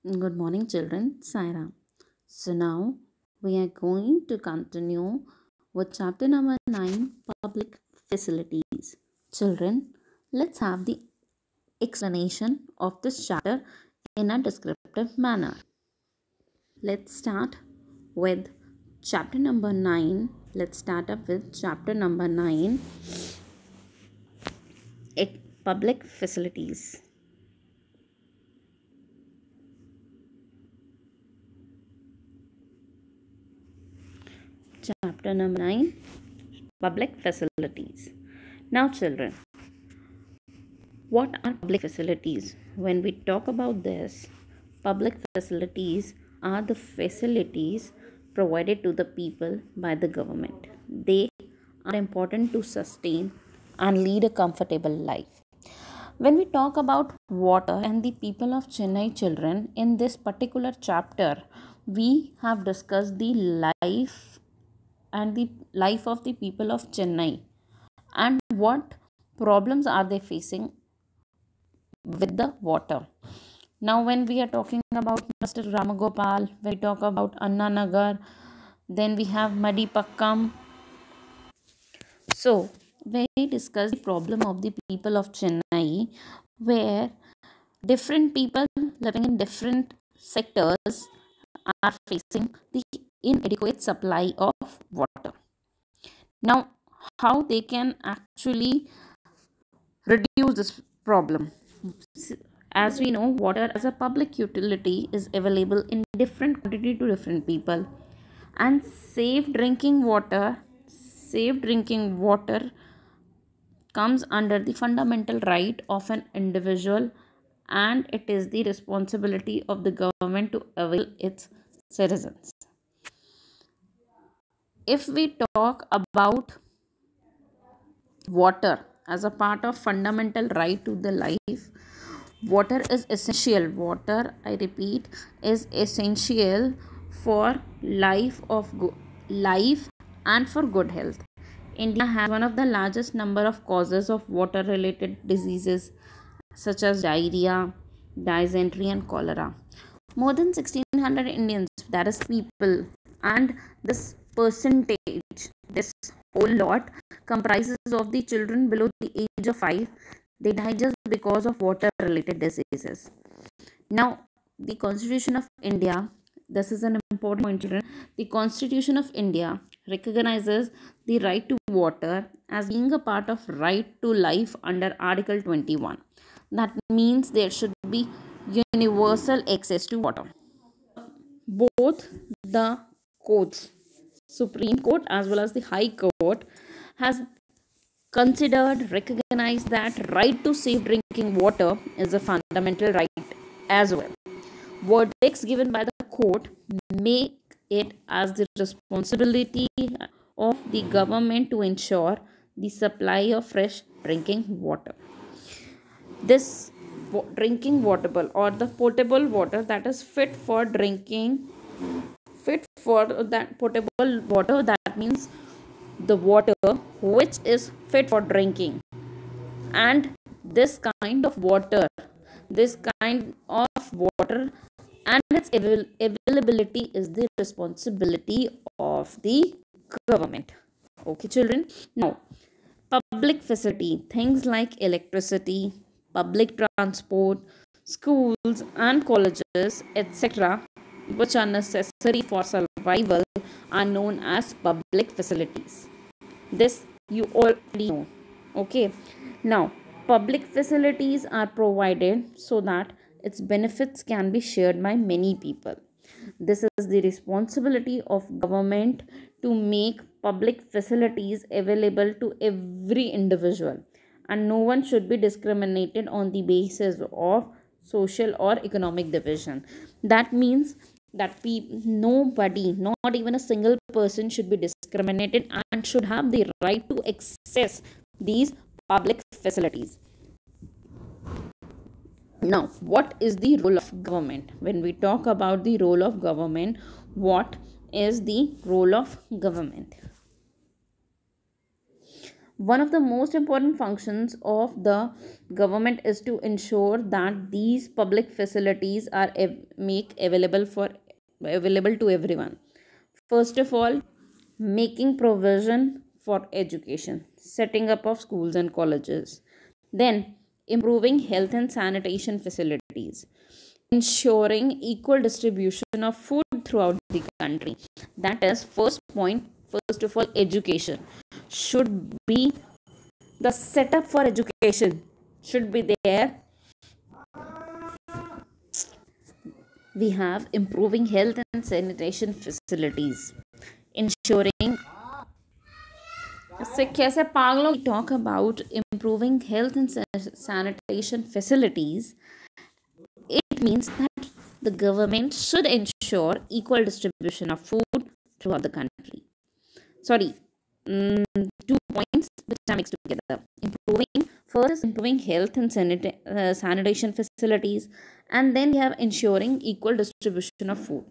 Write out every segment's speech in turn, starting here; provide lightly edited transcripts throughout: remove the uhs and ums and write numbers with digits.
Good morning, children. Saira. So now we are going to continue with chapter number 9, public facilities. Children, let's have the explanation of this chapter in a descriptive manner. Let's start with chapter number 9. Let's start up with chapter number 9, public facilities. Chapter number 9, public facilities. Now, children, what are public facilities? When we talk about this, public facilities are the facilities provided to the people by the government. They are important to sustain and lead a comfortable life. When we talk about water and the people of Chennai, children, in this particular chapter, we have discussed the life and the life of the people of Chennai and what problems are they facing with the water. Now, when we are talking about Mr. Ramagopal, when we talk about Anna Nagar, then we have Madipakkam. So, we discuss the problem of the people of Chennai, where different people living in different sectors are facing the inadequate supply of water. Now, how they can actually reduce this problem? As we know, water as a public utility is available in different quantity to different people, and safe drinking water comes under the fundamental right of an individual, and it is the responsibility of the government to avail its citizens. If we talk about water as a part of fundamental right to the life, water is essential. Water, I repeat, is essential for life and for good health. India has one of the largest number of causes of water related diseases such as diarrhea, dysentery and cholera. More than 1600 Indians, that is people, and this percentage, this whole lot comprises of the children below the age of 5. They die just because of water related diseases. Now, the Constitution of India, this is an important point, children. The Constitution of India recognizes the right to water as being a part of right to life under Article 21. That means there should be universal access to water. Both the courts, Supreme Court as well as the High Court, has recognized that right to safe drinking water is a fundamental right as well. Verdicts given by the court make it as the responsibility of the government to ensure the supply of fresh drinking water. This drinking water or the potable water that is fit for that potable water, that means the water which is fit for drinking, and this kind of water and its availability is the responsibility of the government. Okay, children. Now, public facility, things like electricity, public transport, schools and colleges, etc., which are necessary for survival, are known as public facilities. This you already know. Okay. Now, public facilities are provided so that its benefits can be shared by many people. This is the responsibility of government to make public facilities available to every individual, and no one should be discriminated on the basis of social or economic division. That means that nobody, not even a single person, should be discriminated and should have the right to access these public facilities. Now, what is the role of government? When we talk about the role of government, what is the role of government? One of the most important functions of the government is to ensure that these public facilities are make available to everyone. First of all, making provision for education, setting up of schools and colleges. Then, improving health and sanitation facilities, ensuring equal distribution of food throughout the country. That is first point. First of all, education should be the setup for education should be there. We have improving health and sanitation facilities, ensuring talk about improving health and sanitation facilities. It means that the government should ensure equal distribution of food throughout the country. Sorry, 2 points which are mixed together. Improving health and sanitation facilities, and then we have ensuring equal distribution of food.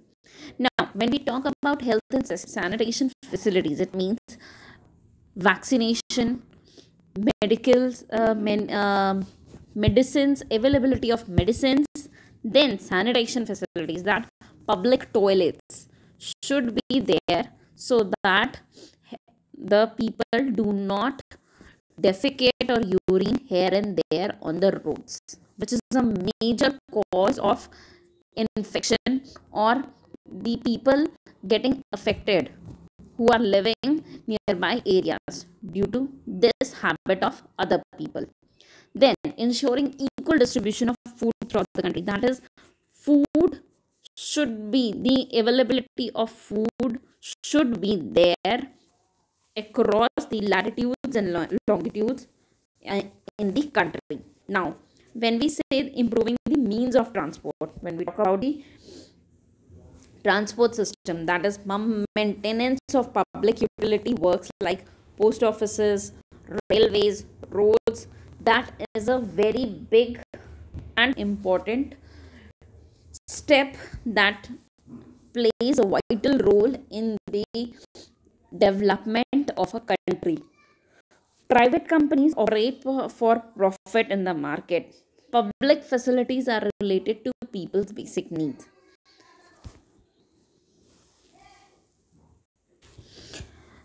Now, when we talk about health and sanitation facilities, it means vaccination, medicals, medicines, availability of medicines, then sanitation facilities, that public toilets should be there so that the people do not defecate or urine here and there on the roads, which is a major cause of infection or the people getting affected who are living nearby areas due to this habit of other people. Then, ensuring equal distribution of food throughout the country, that is, food should be the availability of food should be there across the latitudes and longitudes in the country. Now, when we say improving the means of transport, when we talk about the transport system, that is maintenance of public utility works like post offices, railways, roads, that is a very big and important step that plays a vital role in the development of a country. Private companies operate for profit in the market. Public facilities are related to people's basic needs.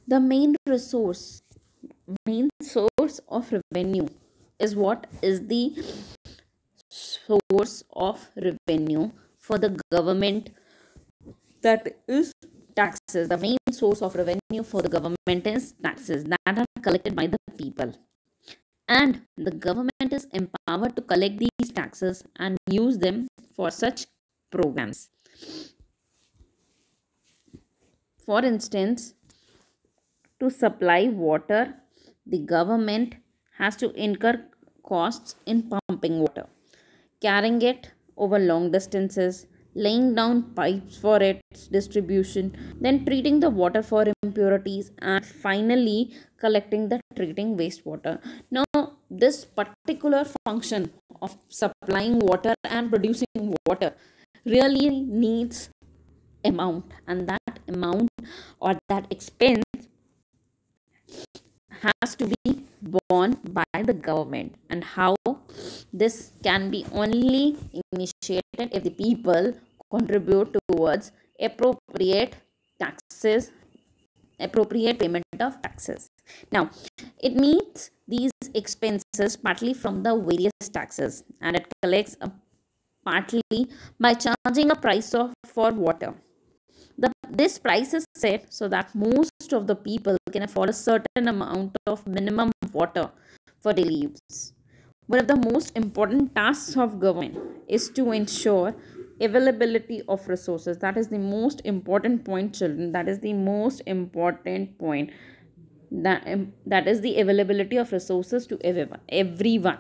The main source of revenue is what is the source of revenue for the government, that is taxes. The main source of revenue for the government is taxes that are collected by the people, and the government is empowered to collect these taxes and use them for such programs. For instance, to supply water, the government has to incur costs in pumping water, carrying it over long distances, laying down pipes for its distribution, then treating the water for impurities, and finally collecting the treating wastewater. Now, this particular function of supplying water and producing water really needs amount, and that amount or that expense has to be borne by the government. And how this can be only initiated if the people contribute towards appropriate taxes, appropriate payment of taxes. Now, it meets these expenses partly from the various taxes, and it collects partly by charging a price for water. This price is set so that most of the people can afford a certain amount of minimum water for daily use. One of the most important tasks of government is to ensure availability of resources. That is the most important point, children. That is the most important point. That is the availability of resources to everyone.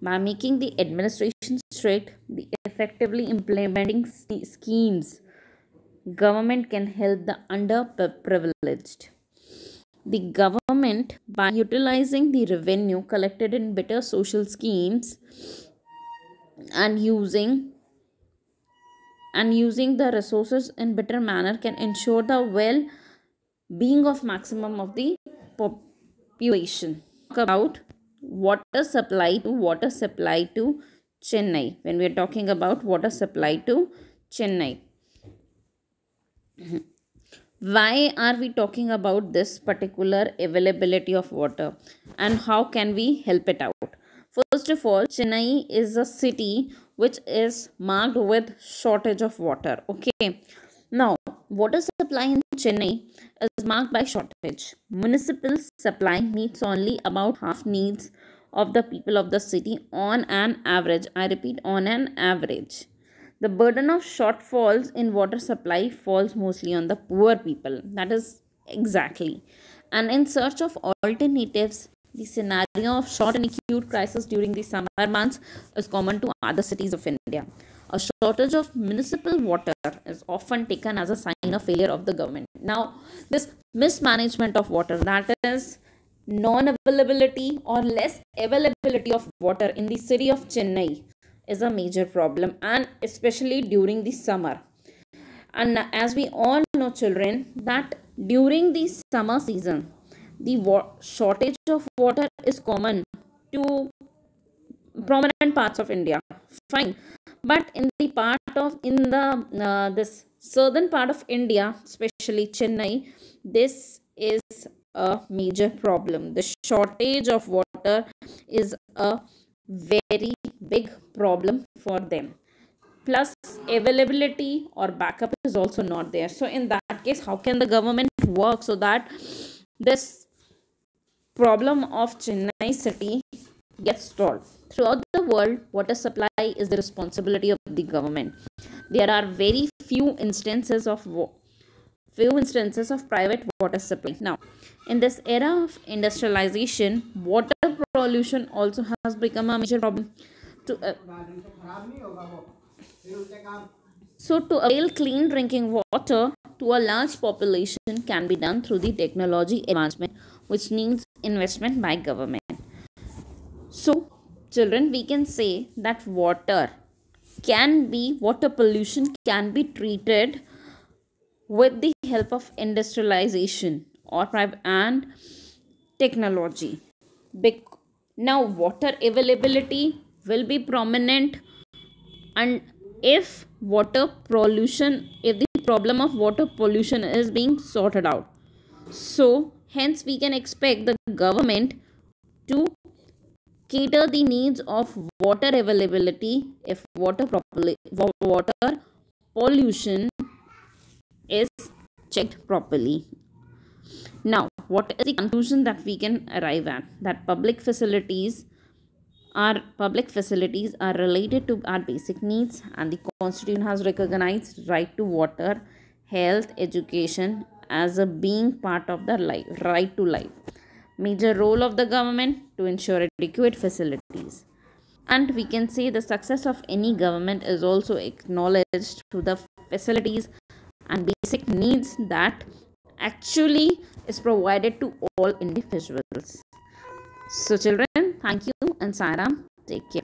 By making the administration strict, the effectively implementing schemes, government can help the underprivileged. The government, by utilizing the revenue collected in better social schemes and using the resources in better manner, can ensure the well being of maximum of the population. Talk about water supply to Chennai. When we are talking about water supply to Chennai, why are we talking about this particular availability of water and how can we help it out? First of all, Chennai is a city which is marked with shortage of water. Okay, now water supply in Chennai is marked by shortage. Municipal supply meets only about half needs of the people of the city on an average. I repeat, on an average. The burden of shortfalls in water supply falls mostly on the poor people. That is exactly. And in search of alternatives, the scenario of short and acute crisis during the summer months is common to other cities of India. A shortage of municipal water is often taken as a sign of failure of the government. Now, this mismanagement of water, that is non-availability or less availability of water in the city of Chennai, is a major problem, and especially during the summer. And as we all know, children, that during the summer season, the shortage of water is common to prominent parts of India. Fine, but in the this southern part of India, especially Chennai, this is a major problem. The shortage of water is a very big problem for them. Plus, availability or backup is also not there. So in that case, how can the government work so that this problem of Chennai city gets solved? Throughout the world, water supply is the responsibility of the government. There are very few instances of private water supply. Now, in this era of industrialization, water pollution also has become a major problem. To to avail clean drinking water to a large population can be done through the technology advancement, which needs investment by government. So, children, we can say that water pollution can be treated with the help of industrialization or private and technology. Now, water availability will be prominent, and if the problem of water pollution is being sorted out, so hence we can expect the government to cater the needs of water availability if water pollution is checked properly. Now, what is the conclusion that we can arrive at? That public facilities are related to our basic needs, and the Constitution has recognized right to water, health, education as a being part of the right to life. Major role of the government to ensure adequate facilities. And we can say the success of any government is also acknowledged through the facilities and basic needs that actually is provided to all individuals. So children, thank you, and Sairam, take care.